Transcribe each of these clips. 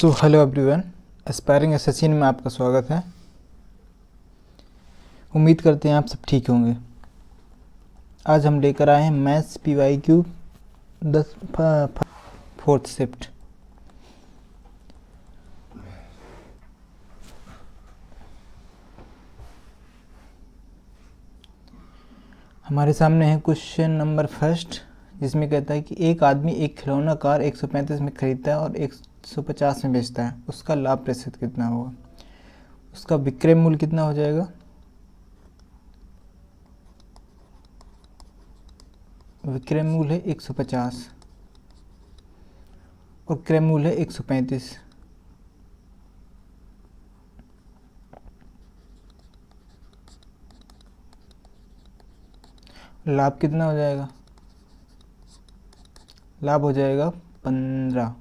So hello everyone, aspiring assassin में आपका स्वागत है। उम्मीद करते हैं आप सब ठीक होंगे। आज हम लेकर आए हैं मैथ्स PYQ 10 फोर्थ शिफ्ट। हमारे सामने है क्वेश्चन नंबर फर्स्ट, जिसमें कहता है कि एक आदमी एक खिलौना कार 135 में खरीदता है और 150 में बेचता है। उसका लाभ प्रतिशत कितना होगा? उसका विक्रय मूल्य कितना हो जाएगा? विक्रय मूल्य है 150 और क्रय मूल्य है 135। लाभ कितना हो जाएगा? लाभ हो जाएगा 15।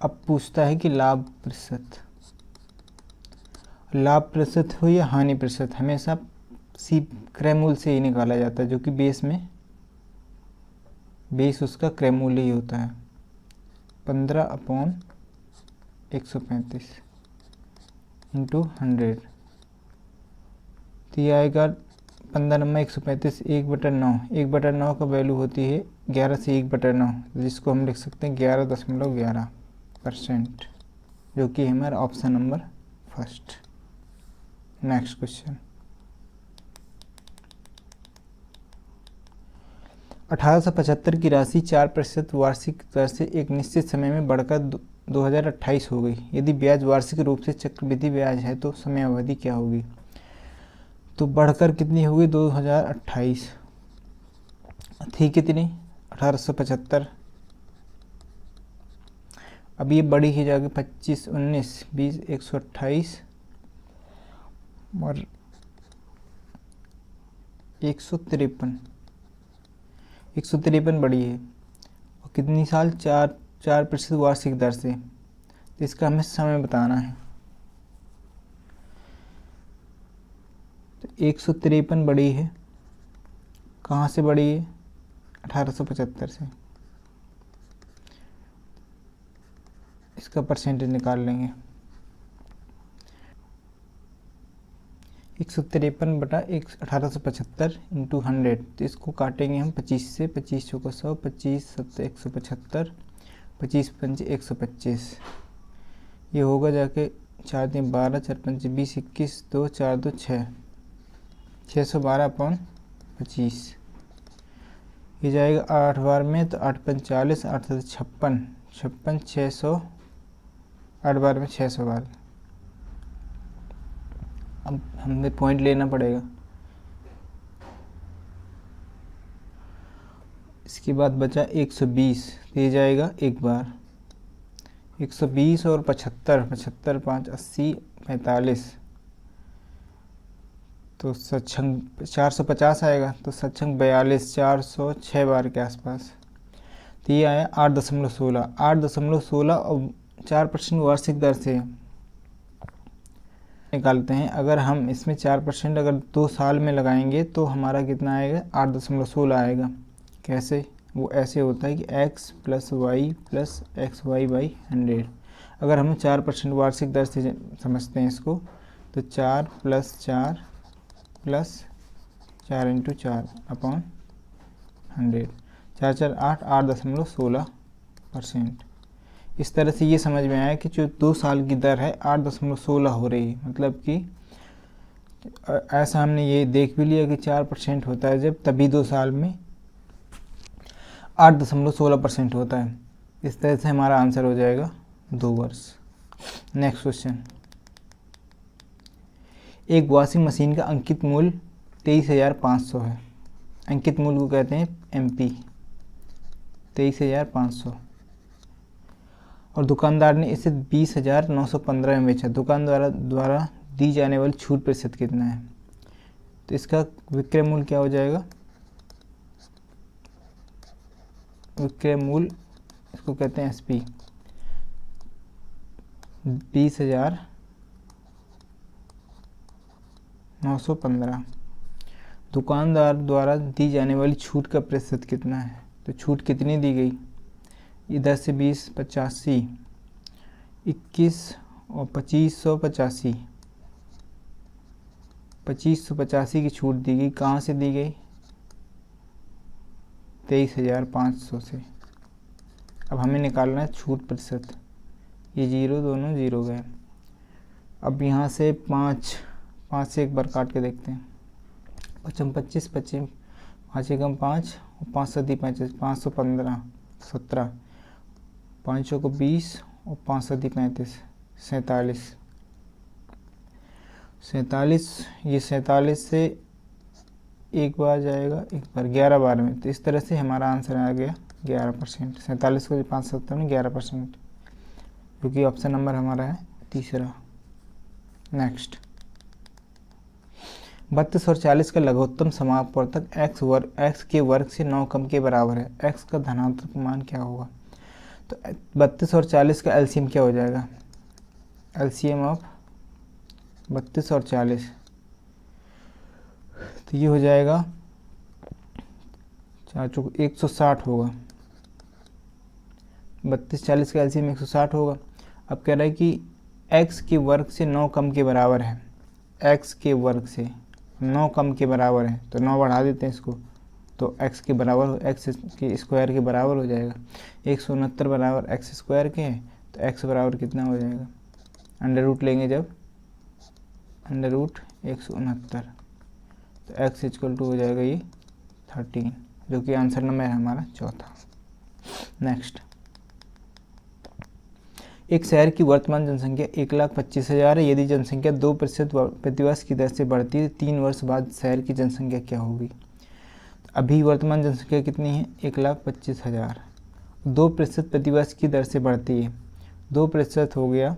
अब पूछता है कि लाभ प्रतिशत हो या हानि प्रतिशत। हमेशा सी क्रय मूल्य से ही निकाला जाता है, जो कि बेस उसका क्रय मूल्य ही होता है। 15/135 इंटू 100, तो ये आएगा 15/135 1/9। 1/9 का वैल्यू होती है 11 से 1/9, जिसको हम लिख सकते हैं 11.11%, जो कि हमारा option number first. Next question, 1875 की राशि 4% वार्षिक दर से एक निश्चित समय में बढ़कर 2028 हो गई। यदि ब्याज वार्षिक रूप से चक्रवृद्धि ब्याज है तो समय अवधि क्या होगी? तो बढ़कर कितनी होगी? 2028 थी कितनी? 1875। अब ये बड़ी ही जाएगी 25, 19, 20, 128 और 153। 153 बड़ी है और कितनी साल? 4% वार्षिक दर से। तो इसका हमें समय बताना है। तो 153 बड़ी है, कहाँ से बड़ी है? 1875 से। इसका परसेंटेज निकाल लेंगे। 153/1875 इंटू 100, तो इसको काटेंगे हम 25 से। 25 चौका 100, 25 7 175, 25 पंच 125। ये होगा जाके 4 3 12, 4 5 20, 21 2 4 2 6, 612/25। ये जाएगा 8 बार में, तो 8 5 40, 8 7 56, 56 600, 8 बार में 600 बार। अब हमें पॉइंट लेना पड़ेगा। इसके बाद बचा 120, ये जाएगा एक बार। 120 और 75, 75 5 80 45, तो सत्संग 450 आएगा। तो सत्संग 42, 406 बार के आसपास। तो ये आया 8.16। 8.16 और 4% वार्षिक दर से निकालते हैं। अगर हम इसमें 4% अगर 2 साल में लगाएंगे तो हमारा कितना आएगा? 8.16 आएगा। कैसे? वो ऐसे होता है कि x + y + xy/100। अगर हम 4% वार्षिक दर से समझते हैं इसको, तो 4 + 4 + 4 × 4/100, 4 4 8, 8.16%। इस तरह से ये समझ में आया कि जो 2 साल की दर है 8.16 हो रही है। मतलब कि ऐसा हमने ये देख भी लिया कि 4% होता है जब, तभी 2 साल में 8.16% होता है। इस तरह से हमारा आंसर हो जाएगा 2 वर्ष। नेक्स्ट क्वेश्चन, एक वॉशिंग मशीन का अंकित मूल्य 23,500 है। अंकित मूल्य को कहते हैं MP। 23,500 और दुकानदार ने इसे 20,915 में बेचा। दुकानदार द्वारा दी जाने वाली छूट प्रतिशत कितना है? तो इसका विक्रय मूल्य क्या हो जाएगा? विक्रय मूल्य इसको कहते हैं SP। 20,915। दुकानदार द्वारा दी जाने वाली छूट का प्रतिशत कितना है? तो छूट कितनी दी गई? इधर से 20 85, 21 और 2585, 2585 की छूट दी गई। कहाँ से दी गई? 23,500 से। अब हमें निकालना है छूट प्रतिशत। ये जीरो दोनों जीरो गए। अब यहाँ से 5 से एक बार काट के देखते हैं। 25 25 25 5 एकम 5 और 5 सदी 35, 515 17, 5 को 20 और 5 सदी 35, 47। ये 47 से एक बार जाएगा, एक बार 11 बार में। तो इस तरह से हमारा आंसर आ गया 11%। 47 को 570 में 11%, क्योंकि ऑप्शन नंबर हमारा है तीसरा। नेक्स्ट, 32 और 40 का लघुत्तम समापवर्तक x के वर्ग से 9 कम के बराबर है। x का धनात्मक मान क्या होगा? तो 32 और 40 का एलसीएम क्या हो जाएगा? एलसीएम ऑफ 32 और 40, तो ये हो जाएगा 4 चौक 160 होगा। 32 40 का एलसीएम 160 होगा। अब कह रहा है कि x के वर्ग से 9 कम के बराबर है। x के वर्ग से 9 कम के बराबर है, तो 9 बढ़ा देते हैं इसको, तो x के बराबर, x के स्क्वायर के बराबर हो जाएगा। 169 बराबर x स्क्वायर के हैं, तो x बराबर कितना हो जाएगा? अंडर रूट लेंगे जब, अंडर रूट 169, तो x इक्वल टू हो जाएगा ये 13, जो कि आंसर नंबर है हमारा चौथा। नेक्स्ट, एक शहर की वर्तमान जनसंख्या 1,25,000 है। यदि जनसंख्या 2% प्रतिवर्ष की दर से बढ़ती है, 3 वर्ष बाद शहर की जनसंख्या क्या होगी? अभी वर्तमान जनसंख्या कितनी है? 1,25,000। 2% प्रतिवर्ष की दर से बढ़ती है, 2% हो गया,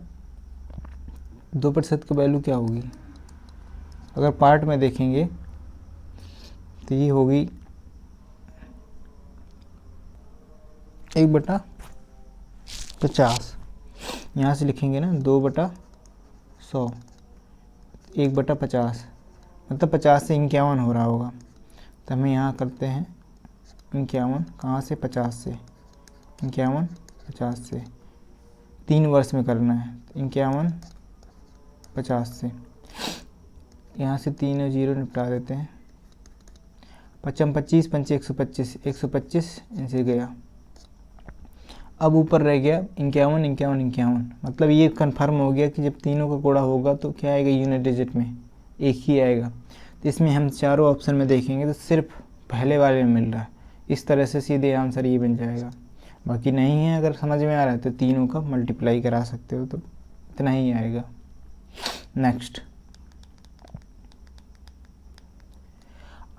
2% की वैल्यू क्या होगी? अगर पार्ट में देखेंगे तो ये होगी 1/50। यहाँ से लिखेंगे ना 2/100, 1/50, मतलब 50 से 51 हो रहा होगा। तो हमें यहाँ करते हैं 51, कहाँ से? 50 से 51, 50 से 3 वर्ष में करना है। 51 50 से, यहाँ से 3 और 0 निपटा देते हैं। 55 25 पंचे 125, 125 इनसे गया। अब ऊपर रह गया 51 51 51, मतलब ये कन्फर्म हो गया कि जब तीनों का गुणा होगा तो क्या आएगा? यूनिट डिजिट में एक ही आएगा। तो इसमें हम चारों ऑप्शन में देखेंगे तो सिर्फ पहले वाले में मिल रहा है। इस तरह से सीधे आंसर ये बन जाएगा। बाकी नहीं है, अगर समझ में आ रहा है तो तीनों का मल्टीप्लाई करा सकते हो, तो इतना ही आएगा। नेक्स्ट,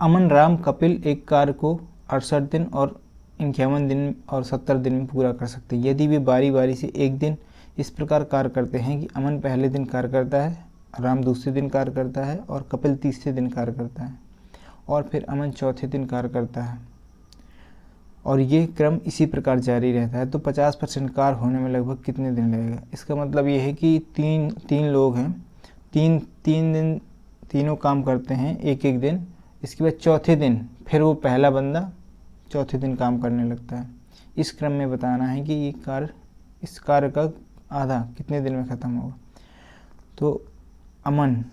अमन राम कपिल एक कार्य को 68 दिन और 51 दिन और 70 दिन में पूरा कर सकते हैं। यदि वे बारी बारी से एक दिन इस प्रकार कार्य करते हैं कि अमन पहले दिन कार्य करता है, राम दूसरे दिन कार्य करता है और कपिल तीसरे दिन कार्य करता है, और फिर अमन चौथे दिन कार्य करता है, और ये क्रम इसी प्रकार जारी रहता है, तो 50% कार्य होने में लगभग कितने दिन लगेगा? इसका मतलब ये है कि तीन लोग हैं, तीन दिन तीनों काम करते हैं एक एक दिन। इसके बाद चौथे दिन फिर वो पहला बंदा चौथे दिन काम करने लगता है। इस क्रम में बताना है कि इस कार्य का आधा कितने दिन में ख़त्म होगा। तो अमन,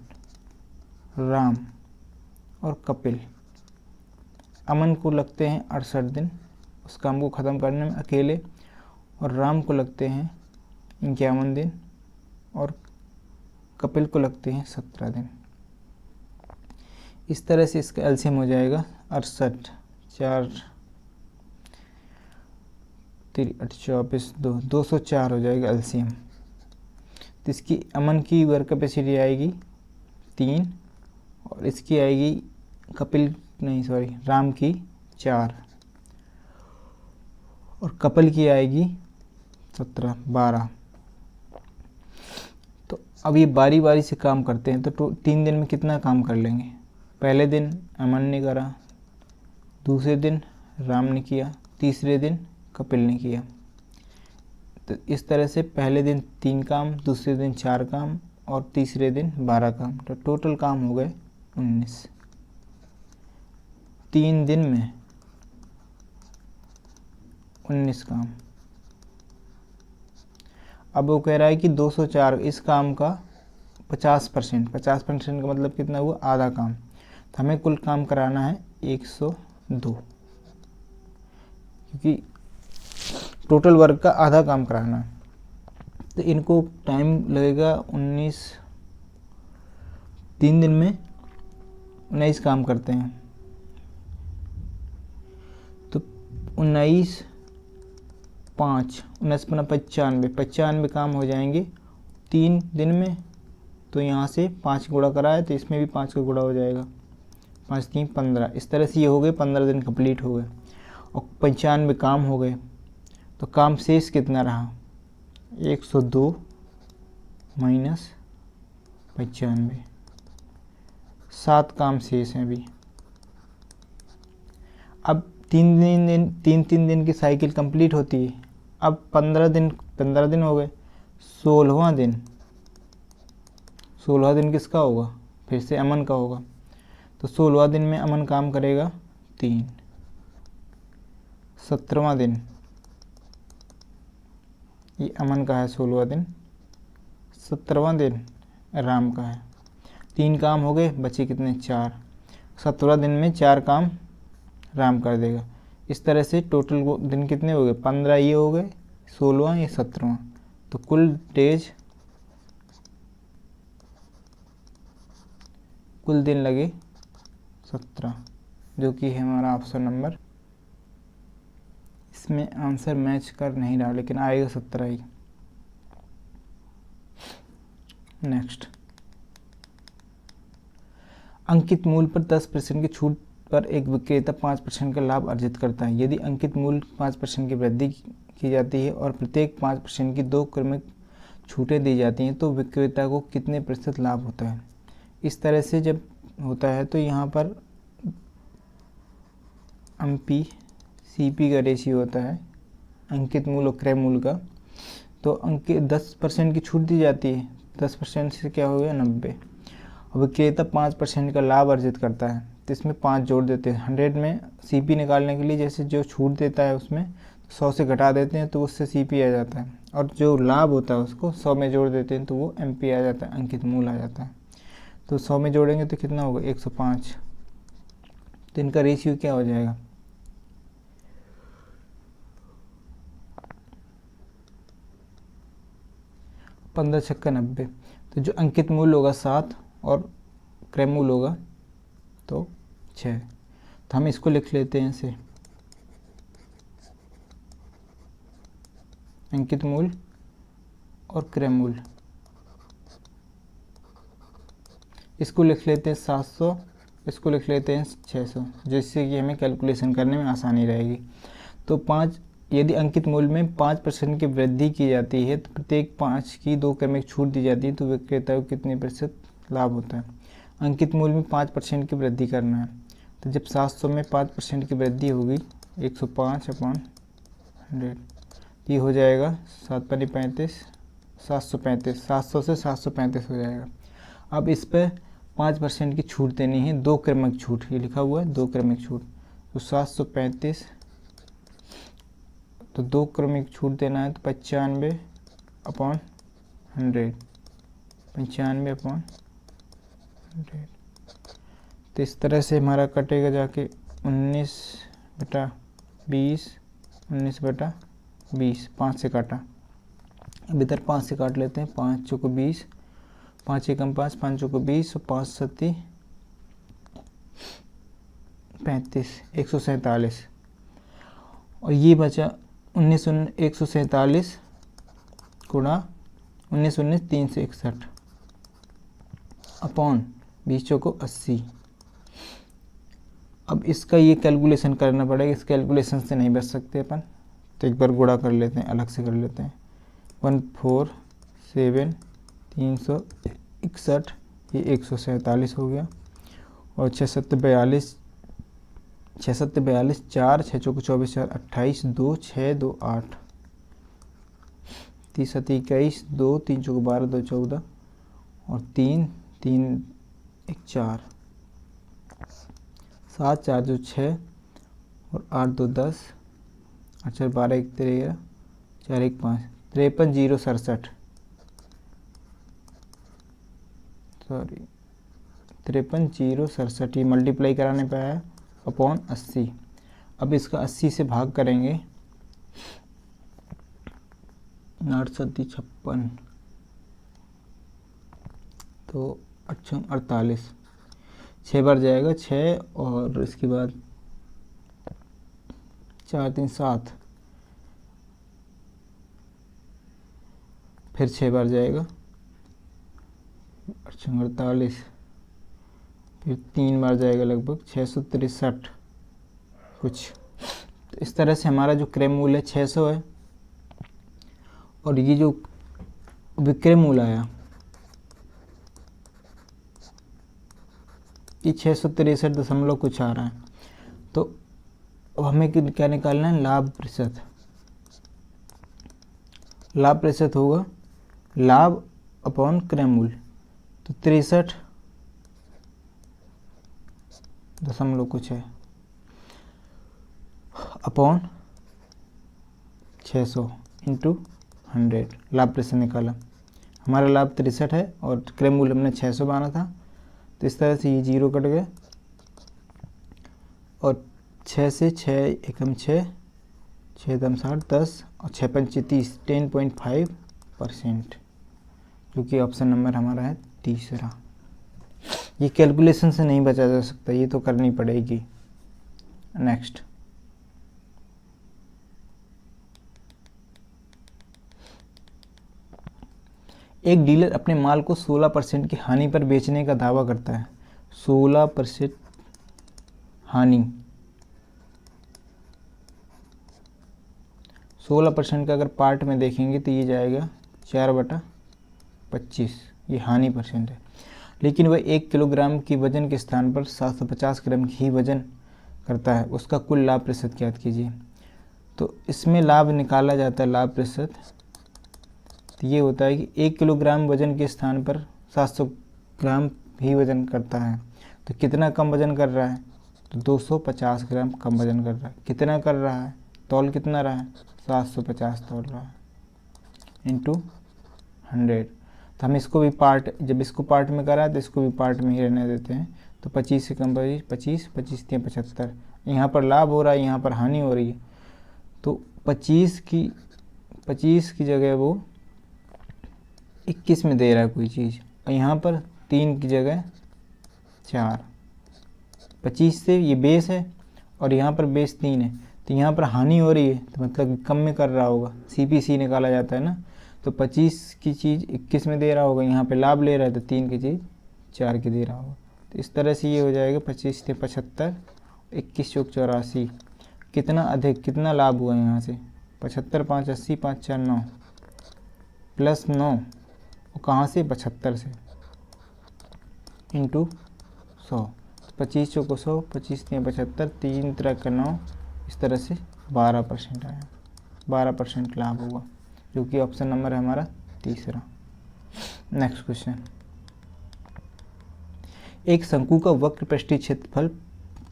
राम और कपिल, अमन को लगते हैं 68 दिन उस काम को ख़त्म करने में अकेले, और राम को लगते हैं 51 दिन और कपिल को लगते हैं 17 दिन। इस तरह से इसका एलसीएम हो जाएगा 68, 4 3 8 24 2, 204 हो जाएगा एलसीएम। तो इसकी अमन की वर्क कैपेसिटी आएगी 3, और इसकी आएगी राम की 4, और कपिल की आएगी 17 12। तो अब ये बारी बारी से काम करते हैं, तो 3 दिन में कितना काम कर लेंगे? पहले दिन अमन ने करा, दूसरे दिन राम ने किया, तीसरे दिन कपिल ने किया। तो इस तरह से पहले दिन 3 काम, दूसरे दिन 4 काम और तीसरे दिन 12 काम, तो टोटल काम हो गए 19। 3 दिन में 19 काम, अब वो कह रहा है कि 204 इस काम का 50%, 50% का मतलब कितना हुआ, आधा काम। तो हमें कुल काम कराना है 102, क्योंकि टोटल वर्क का आधा काम कराना है। तो इनको टाइम लगेगा 3 दिन में 19 काम करते हैं। तो 19 5 19 × 95 काम हो जाएंगे 3 दिन में। तो यहाँ से 5 गुणा करा है तो इसमें भी 5 का गुणा हो जाएगा, 5 3 15। इस तरह से ये हो गए 15 दिन कंप्लीट हो गए और 95 काम हो गए। तो काम शेष कितना रहा, 102 माइनस 95, 7 काम शेष हैं अभी। अब 3 दिन की साइकिल कंप्लीट होती है। अब 15 दिन हो गए, 16वां दिन किसका होगा, फिर से अमन का होगा। तो 16वां दिन में अमन काम करेगा 3। 17वां दिन ये अमन का है, 16वां दिन। 17वां दिन राम का है। 3 काम हो गए, बचे कितने, 4। 17वां दिन में 4 काम राम कर देगा। इस तरह से टोटल दिन कितने हो गए, 15 ये हो गए, 16वां ये 17वां। तो कुल दिन लगे 17, जो कि है हमारा ऑप्शन नंबर। इसमें आंसर मैच कर नहीं रहा लेकिन आएगा 17 ही। नेक्स्ट, अंकित मूल्य पर 10% की छूट पर एक विक्रेता 5% का लाभ अर्जित करता है। यदि अंकित मूल्य 5% की वृद्धि की जाती है और प्रत्येक 5% की 2 क्रमिक छूटें दी जाती हैं तो विक्रेता को कितने प्रतिशत लाभ होता है। इस तरह से जब होता है तो यहाँ पर MP CP का रेशियो होता है, अंकित मूल्य और क्रय मूल्य का। तो अंकित 10% की छूट दी जाती है, 10% से क्या हो गया, 90। और विक्रेता 5% का लाभ अर्जित करता है तो इसमें 5 जोड़ देते हैं। 100 में CP निकालने के लिए जैसे जो छूट देता है उसमें 100 से घटा देते हैं तो उससे CP आ जाता है, और जो लाभ होता है उसको 100 में जोड़ देते हैं तो वो MP आ जाता है, अंकित मूल्य आ जाता है। तो 100 में जोड़ेंगे तो कितना होगा, 105। तो इनका रेशियो क्या हो जाएगा, 15 छक्का 90। तो जो अंकित मूल्य होगा 7 और क्रय मूल्य होगा तो 6। तो हम इसको लिख लेते हैं ऐसे, अंकित मूल्य और क्रय मूल्य। इसको लिख लेते हैं 700, इसको लिख लेते हैं 600, जिससे कि हमें कैलकुलेशन करने में आसानी रहेगी। तो 5, यदि अंकित मूल्य में 5% की वृद्धि की जाती है तो प्रत्येक 5 की 2 क्रमिक छूट दी जाती है तो विक्रेता को कितने प्रतिशत लाभ होता है। अंकित मूल्य में 5% की वृद्धि करना है, तो जब 700 में 5% की वृद्धि होगी 105/100, ये हो जाएगा 7 × 35, 735। 700 से 735 हो जाएगा। अब इस पर 5% की छूट देनी है, 2 क्रमिक छूट, ये लिखा हुआ है 2 क्रमिक छूट। तो 735, तो 2 क्रमिक छूट देना है तो 95/100, 95/100। तो इस तरह से हमारा कटेगा जाके 19/20, 19/20, 5 से काटा। अब इधर 5 से काट लेते हैं, 5 चौको 20, 5 एकम 5, 5 चौको 20, 5 सत्ती 35, 147। और ये बचा 147 गुणा 19 361 अपॉन 20 चौको 80। अब इसका ये कैलकुलेशन करना पड़ेगा, इस कैलकुलेशन से नहीं बच सकते अपन, तो एक बार गुणा कर लेते हैं, अलग से कर लेते हैं। 147 361, ये 147 हो गया। और 6 7 42, 6 7 42, 4 6 चौको 24, 4 28, 2 6 2 8, 30 7 21, 2 3 चौको 12, 2 14, और 3 3 1 4, 7 4 2 6, और 8 2 10, 8 4 12 1 13, 4 1 5, 53,067 सॉरी 53,067 ये मल्टीप्लाई कराने पे आया अपॉन 80। अब इसका 80 से भाग करेंगे, 8×7=56 तो 8×48 6 बार जाएगा 6 और इसके बाद 4×3=7 फिर 6 बार जाएगा 8×48 फिर 3 बार जाएगा लगभग 663 कुछ। तो इस तरह से हमारा जो क्रय मूल्य है 600 है और ये जो विक्रय मूल्य आया ये 663 दशमलव कुछ आ रहा है। तो अब हमें क्या निकालना है, लाभ प्रतिशत। लाभ प्रतिशत होगा लाभ अपॉन क्रय मूल्य, तो 63 दशमलव कुछ है अपॉन 600 इंटू 100 लाभ प्रतिशत निकाला। हमारा लाभ 63 है और क्रय मूल्य हमने 600 माना था, तो इस तरह से ये 0 कट गया और 6 से 6 एकम 6 6×7 10 और 6×5 10.5%, जो कि ऑप्शन नंबर हमारा है तीसरा। ये कैलकुलेशन से नहीं बचा जा सकता, ये तो करनी पड़ेगी। नेक्स्ट, एक डीलर अपने माल को 16% की हानि पर बेचने का दावा करता है। 16% हानि, 16% का अगर पार्ट में देखेंगे तो ये जाएगा 4/25, ये हानि परसेंट है। लेकिन वह 1 किलोग्राम की वजन के स्थान पर 750 ग्राम ही वजन करता है, उसका कुल लाभ प्रतिशत ज्ञात कीजिए। तो इसमें लाभ निकाला जाता है, लाभ प्रतिशत तो ये होता है कि 1 किलोग्राम वजन के स्थान पर 700 ग्राम ही वजन करता है। तो कितना कम वजन कर रहा है, तो 250 ग्राम कम वजन कर रहा है। कितना कर रहा है, तौल कितना रहा है, 750 तौल रहा है इंटू 100। तो हम इसको भी पार्ट, जब इसको पार्ट में करा है तो इसको भी पार्ट में ही रहने देते हैं। तो 25 से कम 25, 25 3 75। यहाँ पर लाभ हो रहा है, यहाँ पर हानि हो रही है। तो 25 की जगह वो 21 में दे रहा है कोई चीज़, और यहाँ पर 3 की जगह 4। 25 से ये बेस है और यहाँ पर बेस 3 है, तो यहाँ पर हानि हो रही है, तो मतलब कम में कर रहा होगा, CPC निकाला जाता है ना। तो 25 की चीज़ 21 में दे रहा होगा, यहाँ पे लाभ ले रहा है तो 3 की चीज़ 4 की दे रहा होगा। तो इस तरह से ये हो जाएगा 25 से 75, 21 चौक 84। कितना अधिक, कितना लाभ हुआ यहाँ से, 75 5 80 5 4 9 प्लस 9, और कहाँ से, 75 से इंटू 100। 25 चौको 100, 25 3 75, 3 3 का 9, इस तरह से 12% आया। 12% लाभ होगा, जो कि ऑप्शन नंबर है हमारा तीसरा। नेक्स्ट क्वेश्चन, एक शंकु का वक्र पृष्ठीय क्षेत्रफल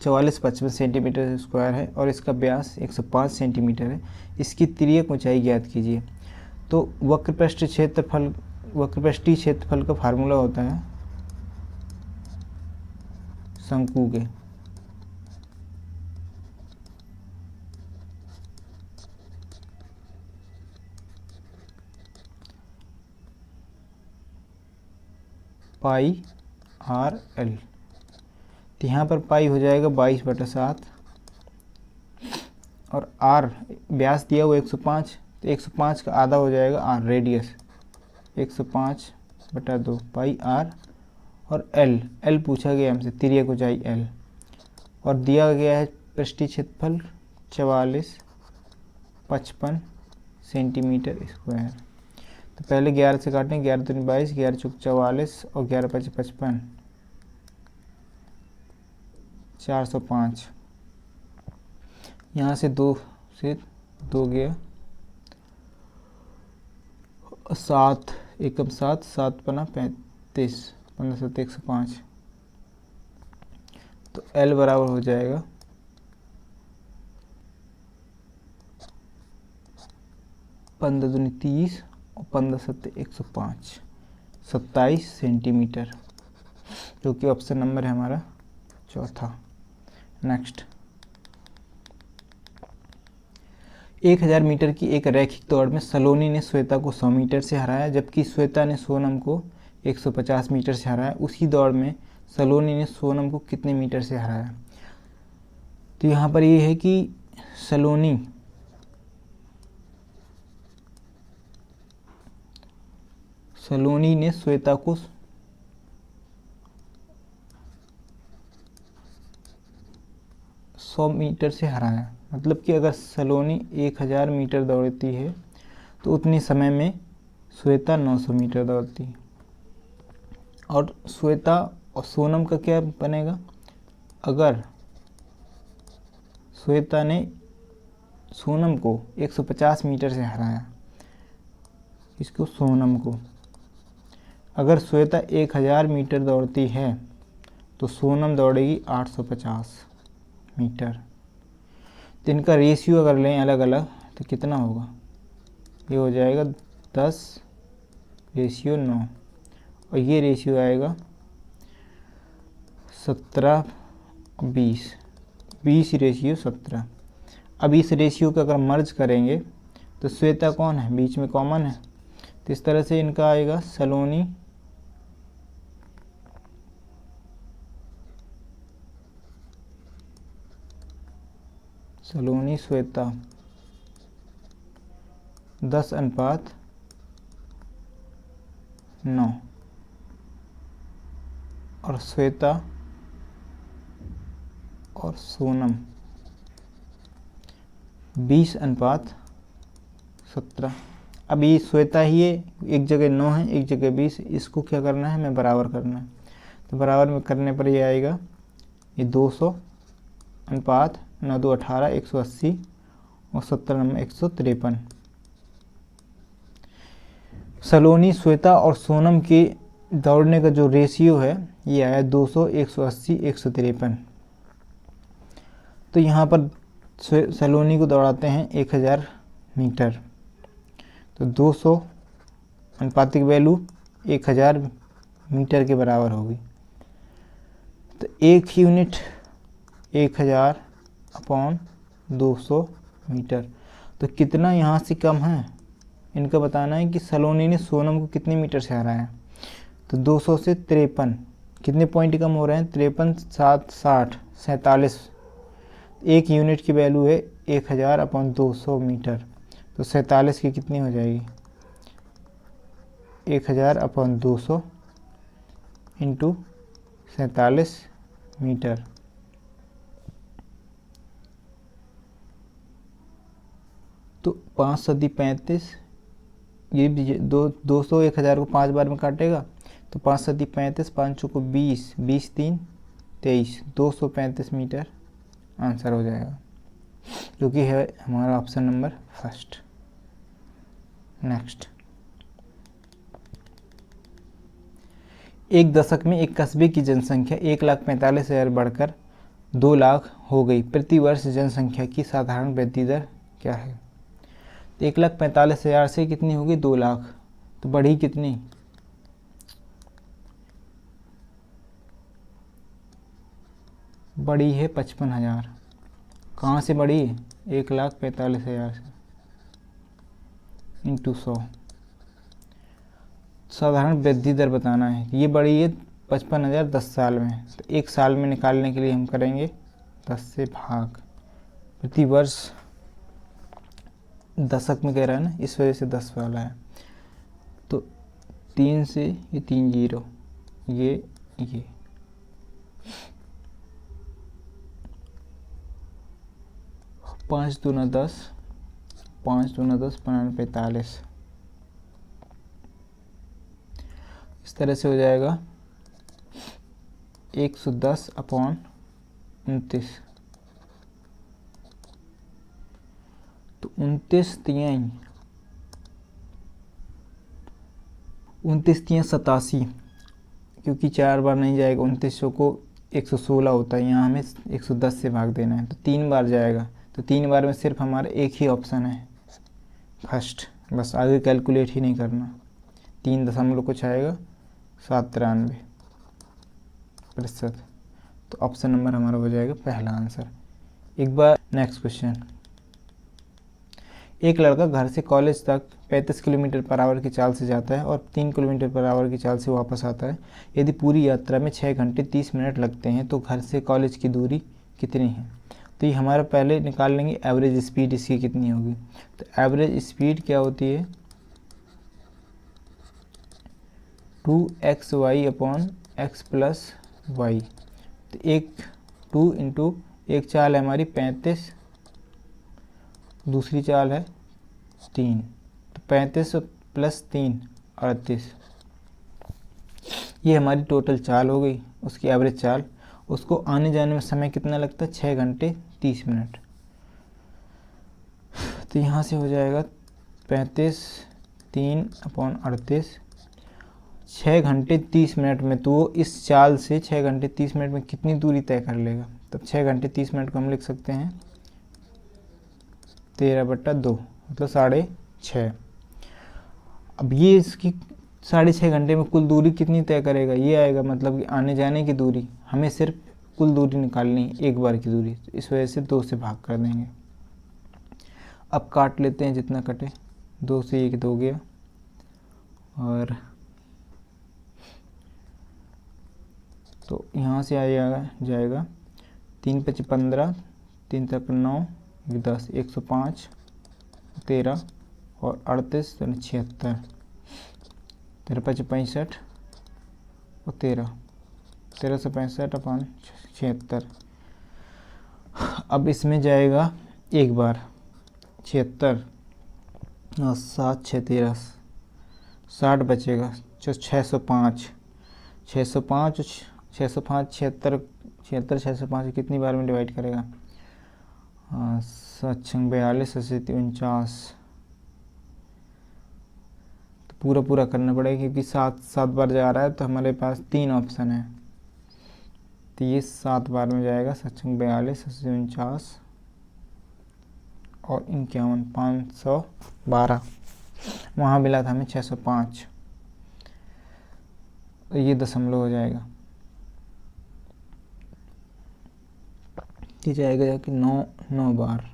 4455 सेंटीमीटर स्क्वायर है और इसका व्यास 105 सेंटीमीटर है। इसकी तिर्यक ऊंचाई ज्ञात कीजिए। तो वक्र पृष्ठीय क्षेत्रफल का फार्मूला होता है शंकु के पाई आर एल। तो यहाँ पर पाई हो जाएगा 22/7 और आर व्यास दिया हुआ 105, तो 105 का आधा हो जाएगा आर रेडियस, 105/2 पाई आर। और एल पूछा गया हमसे, तिर्यक ऊंचाई एल, और दिया गया है पृष्ठीय क्षेत्रफल 4455 सेंटीमीटर स्क्वायर। तो पहले 11 से काटें, 11 दूनी 22, 11 चौक 44 और 11 5 55, 405। यहाँ से 2 गया 7 एकम 7, 7 पना 35, 15 7 105। तो एल बराबर हो जाएगा 1 15 दूनी 30 और 15 सत्ते 105, 27 सेंटीमीटर, जो कि ऑप्शन नंबर है हमारा चौथा। नेक्स्ट, 1000 मीटर की एक रैखिक दौड़ में सलोनी ने श्वेता को 100 मीटर से हराया, जबकि श्वेता ने सोनम को 150 मीटर से हराया। उसी दौड़ में सलोनी ने सोनम को कितने मीटर से हराया? तो यहाँ पर ये है कि सलोनी ने श्वेता को 100 मीटर से हराया। मतलब कि अगर सलोनी 1000 मीटर दौड़ती है तो उतने समय में श्वेता 900 मीटर दौड़ती है। और श्वेता और सोनम का क्या बनेगा? अगर श्वेता ने सोनम को 150 मीटर से हराया, इसको सोनम को, अगर श्वेता 1000 मीटर दौड़ती है तो सोनम दौड़ेगी 850 मीटर। तो इनका रेशियो अगर लें अलग अलग तो कितना होगा? ये हो जाएगा 10:9 और ये रेशियो आएगा 17:20, 20:17। अब इस रेशियो को अगर मर्ज करेंगे तो श्वेता कौन है? बीच में कॉमन है, तो इस तरह से इनका आएगा सलोनी श्वेता 10:9 और श्वेता और सोनम 20:17। अब ये श्वेता ही है, एक जगह 9 है एक जगह 20, इसको क्या करना है? हमें बराबर करना है। तो बराबर में करने पर ये आएगा, ये 200:9 2 18 180 और 70 153। सलोनी श्वेता और सोनम के दौड़ने का जो रेशियो है ये आया 200 180 153। तो यहाँ पर सलोनी को दौड़ाते हैं 1000 मीटर, तो 200 अनुपातिक वैल्यू 1000 मीटर के बराबर होगी। तो एक यूनिट 1000/200 मीटर। तो कितना यहाँ से कम है इनका बताना है कि सलोनी ने सोनम को कितने मीटर से हराया। तो 200 से 53 कितने पॉइंट कम हो रहे हैं? 53 7 60 47। एक यूनिट की वैल्यू है 1000/200 मीटर, तो 47 की कितनी हो जाएगी? 1000/200 इंटू 47 मीटर। तो 5 सदी 35, ये भी 200 1000 को 5 बार में काटेगा तो 5 सदी 35, 5 चौको 20, 20 3 23, 235 मीटर आंसर हो जाएगा, जो कि है हमारा ऑप्शन नंबर फर्स्ट। नेक्स्ट, एक दशक में एक कस्बे की जनसंख्या 1,45,000 बढ़कर 2 लाख हो गई। प्रति वर्ष जनसंख्या की साधारण वृद्धि दर क्या है? तो 1,45,000 से कितनी होगी? 2 लाख। तो बढ़ी कितनी? बढ़ी है 55,000। कहाँ से बढ़ी? 1,45,000 से इंटू 100। साधारण वृद्धि दर बताना है। ये बढ़ी है 55,000 10 साल में, तो एक साल में निकालने के लिए हम करेंगे 10 से भाग। प्रति वर्ष दशक में कह रहा है ना, इस वजह से 10 वाला है। तो 3 से ये 3 0, ये 5 दूना 10, 5 दूना 10 45। इस तरह से हो जाएगा 110/29। तो 29 तियाई 87, क्योंकि 4 बार नहीं जाएगा। 2900 को 116 होता है, यहाँ हमें 110 से भाग देना है, तो 3 बार जाएगा। तो 3 बार में सिर्फ हमारा एक ही ऑप्शन है फर्स्ट, बस आगे कैलकुलेट ही नहीं करना। 3 दशमलव कुछ आएगा 793%। तो ऑप्शन नंबर हमारा हो जाएगा पहला आंसर। एक बार नेक्स्ट क्वेश्चन। एक लड़का घर से कॉलेज तक 35 किलोमीटर पर आवर की चाल से जाता है और 3 किलोमीटर पर आवर की चाल से वापस आता है। यदि पूरी यात्रा में 6 घंटे 30 मिनट लगते हैं तो घर से कॉलेज की दूरी कितनी है? तो ये हमारा पहले निकाल लेंगे एवरेज स्पीड इसकी कितनी होगी। तो एवरेज स्पीड क्या होती है 2xy upon x plus Y. तो 2 इंटू एक चाल है हमारी 35, दूसरी चाल है 3, तो 35 प्लस 3 38। ये हमारी टोटल चाल हो गई, उसकी एवरेज चाल। उसको आने जाने में समय कितना लगता है 6 घंटे 30 मिनट। तो यहाँ से हो जाएगा 35 3 अपॉन 38, 6 घंटे 30 मिनट में। तो इस चाल से 6 घंटे 30 मिनट में कितनी दूरी तय कर लेगा? तब 6 घंटे 30 मिनट को हम लिख सकते हैं 13/2 मतलब 6.5। अब ये इसकी 6.5 घंटे में कुल दूरी कितनी तय करेगा? ये आएगा मतलब कि आने जाने की दूरी। हमें सिर्फ कुल दूरी निकालनी है, एक बार की दूरी। तो इस वजह से 2 से भाग कर देंगे। अब काट लेते हैं जितना कटे। 2 से 1 हो गया और तो यहाँ से जाएगा 3 5 15, 3 तक 9, 10, 105, 13 और 38 76, 13 5 65 और 13 से 65 अपॉन 76। अब इसमें जाएगा एक बार 76 और 7 6 13 60 बचेगा। 605 605 76 605 कितनी बार में डिवाइड करेगा? 7 42 80 49। तो पूरा करना पड़ेगा क्योंकि 7 बार जा रहा है तो हमारे पास 3 ऑप्शन है। तो ये 7 बार में जाएगा। 7 42 80 49 और 51 512। वहाँ मिला था हमें 605। तो ये दशमलव हो जाएगा। ये जाएगा कि 9 बार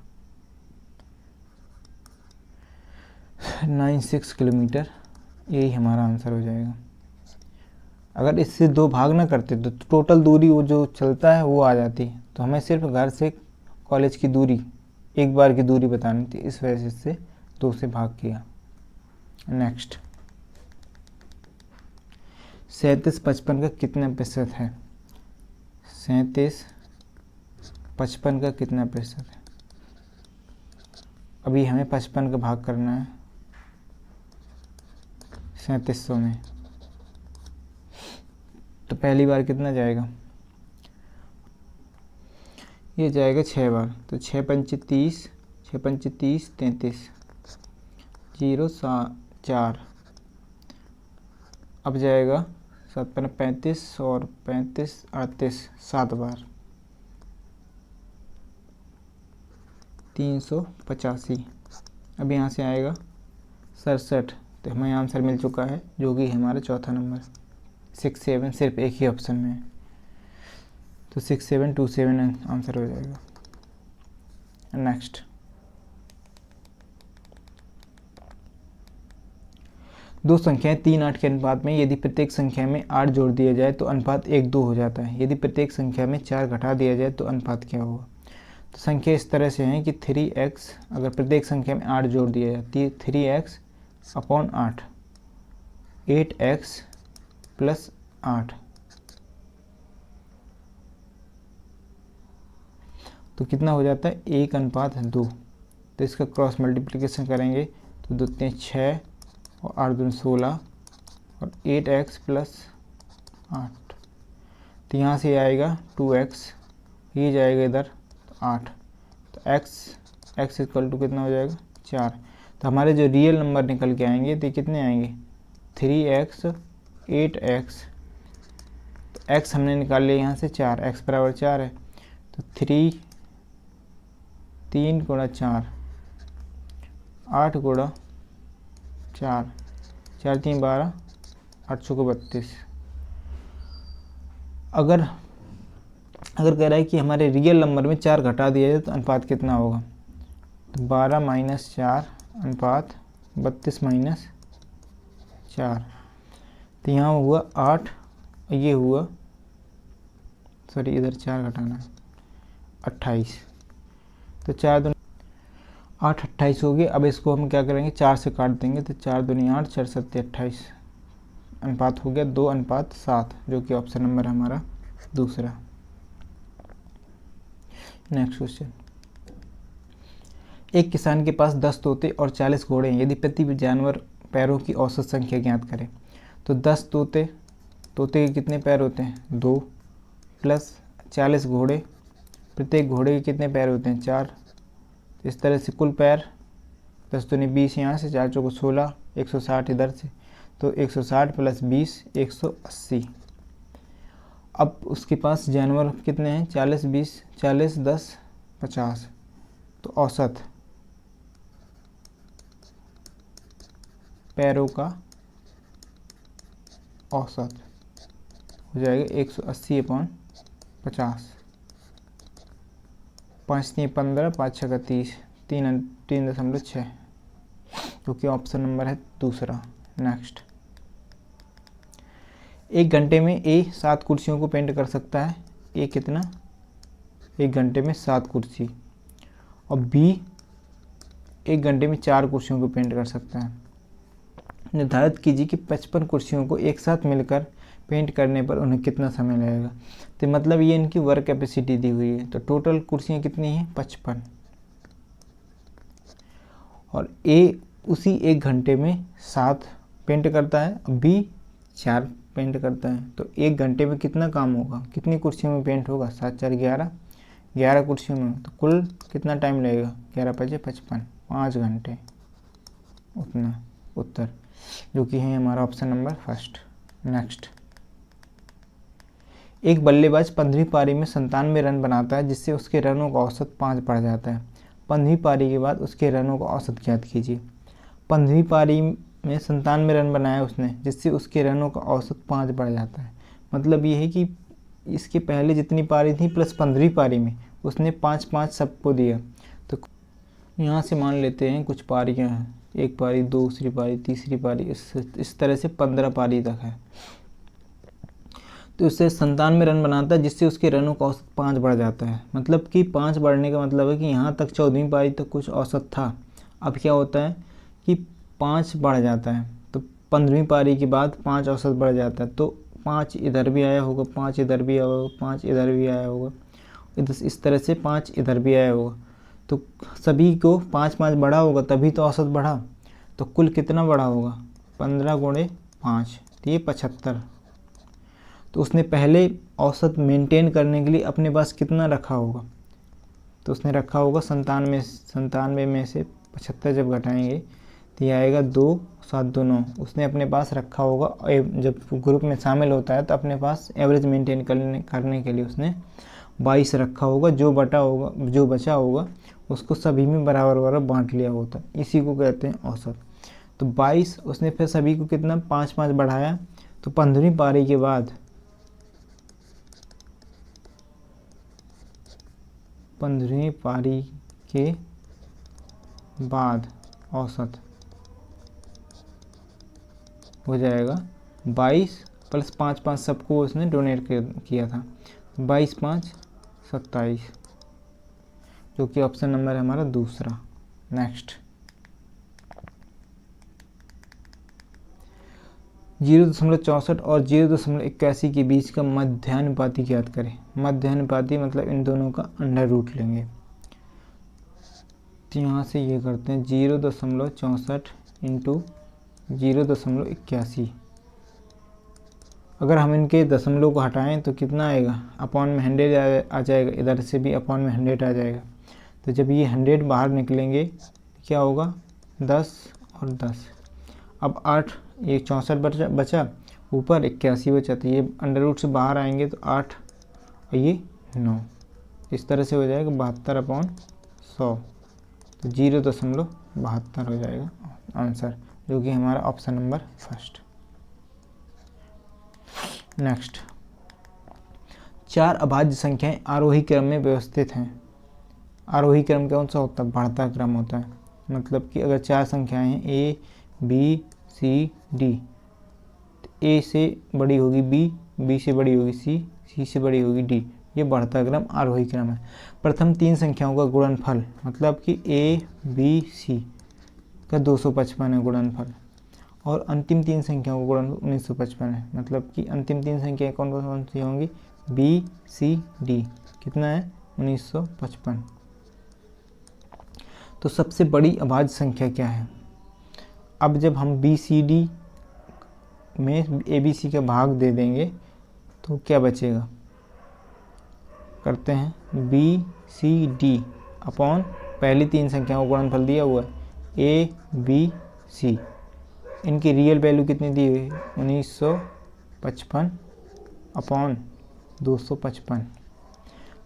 96 किलोमीटर। यही हमारा आंसर हो जाएगा। अगर इससे 2 भाग ना करते तो टोटल दूरी वो जो चलता है वो आ जाती। तो हमें सिर्फ घर से कॉलेज की दूरी, एक बार की दूरी बतानी थी, इस वजह से 2 से भाग किया। नेक्स्ट 37 55 का कितना प्रतिशत है? 37 55 का कितना प्रतिशत है? अभी हमें 55 का भाग करना है 3700 में। तो पहली बार कितना जाएगा? ये जाएगा 6 बार। तो 6 पंच 30, 6 पंच 30 33, 0 4। अब जाएगा 7 पंच 35 और 35 38 7 बार 385। अब यहाँ से आएगा 67। तो हमें आंसर मिल चुका है जो कि हमारा चौथा नंबर 6 7 सिर्फ एक ही ऑप्शन में है। तो 6 7 2 7 आंसर हो जाएगा। नेक्स्ट 2 संख्याएं 3 8 के अनुपात में यदि प्रत्येक संख्या में 8 जोड़ दिया जाए तो अनुपात 1 2 हो जाता है। यदि प्रत्येक संख्या में 4 घटा दिया जाए तो अनुपात क्या होगा? तो संख्या इस तरह से है कि 3x अगर प्रत्येक संख्या में 8 जोड़ दिया जाती है 3x अपॉन 8, 8x प्लस 8। तो कितना हो जाता है 1:2। तो इसका क्रॉस मल्टीप्लिकेशन करेंगे तो 2 3 6 और 8 2 16 और 8x प्लस 8। तो यहाँ से आएगा 2x, ये जाएगा इधर 8। तो x इक्वल टू कितना हो जाएगा 4। तो हमारे जो रियल नंबर निकल के आएंगे तो कितने आएंगे 3x 8x। तो x हमने निकाल लिया यहाँ से 4, x बराबर 4 है। तो 3 गुणा 4 8 गुणा 4, 4 3 12, 8 चौको 32। अगर कह रहा है कि हमारे रियल नंबर में 4 घटा दिया जाए तो अनुपात कितना होगा, तो 12 माइनस 4 अनुपात 32 माइनस 4। तो यहाँ हुआ 8, ये हुआ, सॉरी इधर 4 घटाना है, 28। तो 4 दूनी 8, 28 हो गए। अब इसको हम क्या करेंगे, 4 से काट देंगे, तो 4 दूनी 8, 4 सत्ते 28, अनुपात हो गया 2:7, जो कि ऑप्शन नंबर है हमारा दूसरा। नेक्स्ट क्वेश्चन, एक किसान के पास 10 तोते और 40 घोड़े हैं, यदि प्रति जानवर पैरों की औसत संख्या ज्ञात करें। तो 10 तोते के कितने पैर होते हैं, 2, प्लस 40 घोड़े, प्रत्येक घोड़े के कितने पैर होते हैं, 4। इस तरह से कुल पैर 10 दूनी 20 यहाँ से, 4 चौको 16, 160 इधर से, तो 160 प्लस 20 180। अब उसके पास जानवर कितने हैं, 40 20, 40 10 50, तो औसत पैरों का औसत हो जाएगा 180/50। 5 3 15, 5 6 30, 3.6, जो कि ऑप्शन नंबर है दूसरा। नेक्स्ट, एक घंटे में ए 7 कुर्सियों को पेंट कर सकता है। ए कितना, एक घंटे में 7 कुर्सी, और बी एक घंटे में 4 कुर्सियों को पेंट कर सकता है। निर्धारित कीजिए कि 55 कुर्सियों को एक साथ मिलकर पेंट करने पर उन्हें कितना समय लगेगा। तो मतलब ये इनकी वर्क कैपेसिटी दी हुई है। तो टोटल कुर्सियाँ कितनी हैं, 55, और ए उसी एक घंटे में 7 पेंट करता है, बी 4 पेंट करता है। तो एक घंटे में कितना काम होगा, कितनी कुर्सियों में पेंट होगा, 7 4 11, 11 कुर्सियों में। तो कुल कितना टाइम लगेगा, 11 5 55, 5 घंटे। उतना उत्तर, जो कि है हमारा ऑप्शन नंबर फर्स्ट। नेक्स्ट, एक बल्लेबाज 15वीं पारी में 97 रन बनाता है, जिससे उसके रनों का औसत 5 बढ़ जाता है। 15वीं पारी के बाद उसके रनों का औसत ज्ञात कीजिए। 15वीं पारी में 97 रन बनाया उसने, जिससे उसके रनों का औसत 5 बढ़ जाता है। मतलब ये है कि इसके पहले जितनी पारी थी प्लस 15वीं पारी में उसने 5-5 सबको दिया। तो यहाँ से मान लेते हैं कुछ पारियाँ हैं, एक पारी, दूसरी पारी, तीसरी पारी, इस तरह से 15 पारी तक है। तो उससे 97 रन बनाता है, जिससे उसके रनों का औसत 5 बढ़ जाता है। मतलब कि 5 बढ़ने का मतलब है कि यहाँ तक 14वीं पारी तक कुछ औसत था, अब क्या होता है कि 5 बढ़ जाता है। तो 15वीं पारी के बाद 5 औसत बढ़ जाता है, तो 5 इधर भी आया होगा, 5 इधर भी आया होगा, 5 इधर भी आया होगा, इस तरह से 5 इधर भी आया होगा। तो सभी को 5-5 बढ़ा होगा, तभी तो औसत बढ़ा। तो कुल कितना बढ़ा होगा, 15 × 5, तो ये 75। तो उसने पहले औसत मेंटेन करने के लिए अपने पास कितना रखा होगा, तो उसने रखा होगा 97 में से 75 जब घटाएंगे तो ये आएगा 2 7 2 9। उसने अपने पास रखा होगा, जब ग्रुप में शामिल होता है तो अपने पास एवरेज मेंटेन करने के लिए उसने 22 रखा होगा। जो बचा होगा उसको सभी में बराबर बांट लिया होता है, इसी को कहते हैं औसत। तो 22 उसने फिर सभी को कितना 5-5 बढ़ाया। तो 15वीं पारी के बाद 15वीं पारी के बाद औसत हो जाएगा 22 प्लस 5-5 सबको उसने डोनेट किया था, 22 5 27, जो कि ऑप्शन नंबर है हमारा दूसरा। नेक्स्ट, 0.64 और 0.81 के बीच का मध्यानुपाती ज्ञात करें। मध्यानुपाती मतलब इन दोनों का अंडर रूट लेंगे। तो यहाँ से ये करते हैं 0.64 इंटू 0.81। अगर हम इनके दशमलव को हटाएं तो कितना आएगा, अपॉन में 100 आ जाएगा, इधर से भी अपॉन में 100 आ जाएगा। तो जब ये 100 बाहर निकलेंगे क्या होगा, 10 और 10। अब 8, ये 64 बचा, ऊपर 81 बचा, तो ये अंडर रूट से बाहर आएंगे तो 8 और ये 9, इस तरह से हो जाएगा 72/100। तो 0.72 हो जाएगा आंसर, जो कि हमारा ऑप्शन नंबर फर्स्ट। नेक्स्ट, 4 अभाज्य संख्याएं आरोही क्रम में व्यवस्थित हैं। आरोही क्रम कौन सा होता है? बढ़ता क्रम होता है। मतलब कि अगर 4 संख्याएं हैं ए बी सी डी, ए से बड़ी होगी बी, बी से बड़ी होगी सी, सी से बड़ी होगी डी, ये बढ़ता क्रम आरोही क्रम है। प्रथम 3 संख्याओं का गुणनफल, मतलब कि ए बी सी का 255 है गुणनफल, और अंतिम 3 संख्याओं का गुणनफल 1955 है। मतलब कि अंतिम 3 संख्याएं कौन कौन सी होंगी? बी सी डी, कितना है? 1955। तो सबसे बड़ी अभाज्य संख्या क्या है? अब जब हम बी सी डी में ए बी सी का भाग दे देंगे तो क्या बचेगा? करते हैं, बी सी डी अपॉन पहली 3 संख्याओं का गुणनफल दिया हुआ है ए बी सी, इनकी रियल वैल्यू कितनी दी हुई है? 1955 अपॉन 255।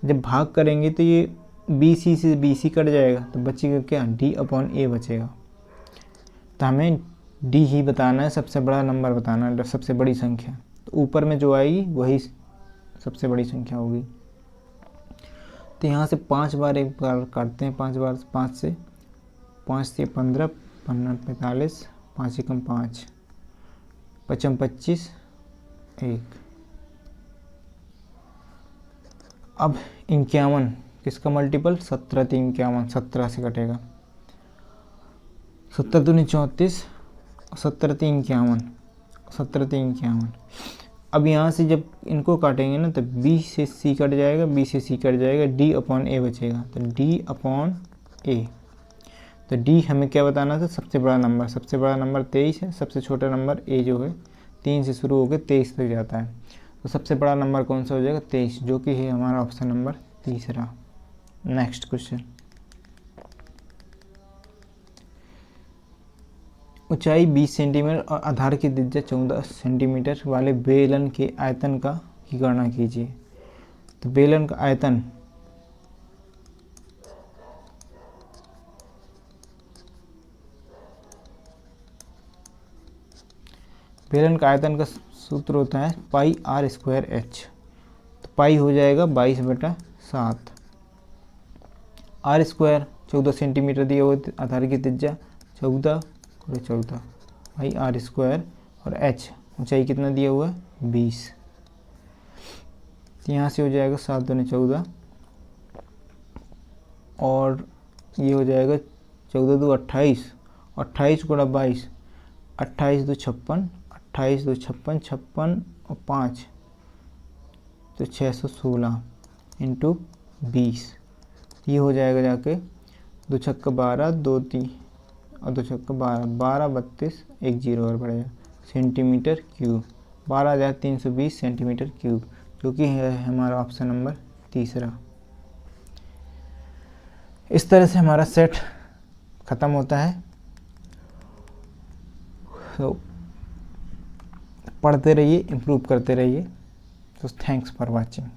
जब भाग करेंगे तो ये बी सी से बी सी कट जाएगा, तो बचेगा क्या? डी अपॉन ए बचेगा। तो हमें डी ही बताना है, सबसे बड़ा नंबर बताना है, सबसे बड़ी संख्या। तो ऊपर में जो आएगी वही सबसे बड़ी संख्या होगी। तो यहाँ से 5 बार एक बार काटते हैं, 5 बार 5 से 15, 15 45, 5 एकम 5, 5 25, 1। अब 51 किसका मल्टीपल? 17 3 51, 17 से कटेगा, 17 दूनी 34, 17 3 51, 17 3 51। अब यहाँ से जब इनको काटेंगे ना तो बी से सी कट जाएगा, बी से सी कट जाएगा, डी अपॉन ए बचेगा, तो डी अपॉन ए। तो डी हमें क्या बताना था? सबसे बड़ा नंबर। सबसे बड़ा नंबर 23 है, सबसे छोटा नंबर ए जो है 3 से शुरू होकर 23 तक जाता है। तो सबसे बड़ा नंबर कौन सा हो जाएगा? 23, जो कि है हमारा ऑप्शन नंबर तीसरा। नेक्स्ट क्वेश्चन, ऊंचाई 20 सेंटीमीटर और आधार की त्रिज्या 14 सेंटीमीटर वाले बेलन के आयतन की गणना कीजिए। तो बेलन का आयतन का सूत्र होता है पाई आर स्क्वायर एच। तो पाई हो जाएगा 22/7, आर स्क्वायर 14 सेंटीमीटर दिया हुआ, आधार की त्रिज्या 14 भाई आर स्क्वायर, और एच ऊंचाई कितना दिया हुआ है? 20। तो यहाँ से हो जाएगा 7 दूनी 14, और ये हो जाएगा 14 दो 28, 28 गुणा 22, 28 दो 56, 28 दो 56, 56 और 5 तो 616 इंटू 20। ये हो जाएगा जाके 2 छक्का 12, 2 3 और 2 छक्का 12, 12 32, 1 0 और बढ़ेगा सेंटीमीटर क्यूब, 12,320 सेंटीमीटर क्यूब, जो कि है हमारा ऑप्शन नंबर तीसरा। इस तरह से हमारा सेट ख़त्म होता है। तो पढ़ते रहिए, इम्प्रूव करते रहिए। तो थैंक्स फॉर वॉचिंग।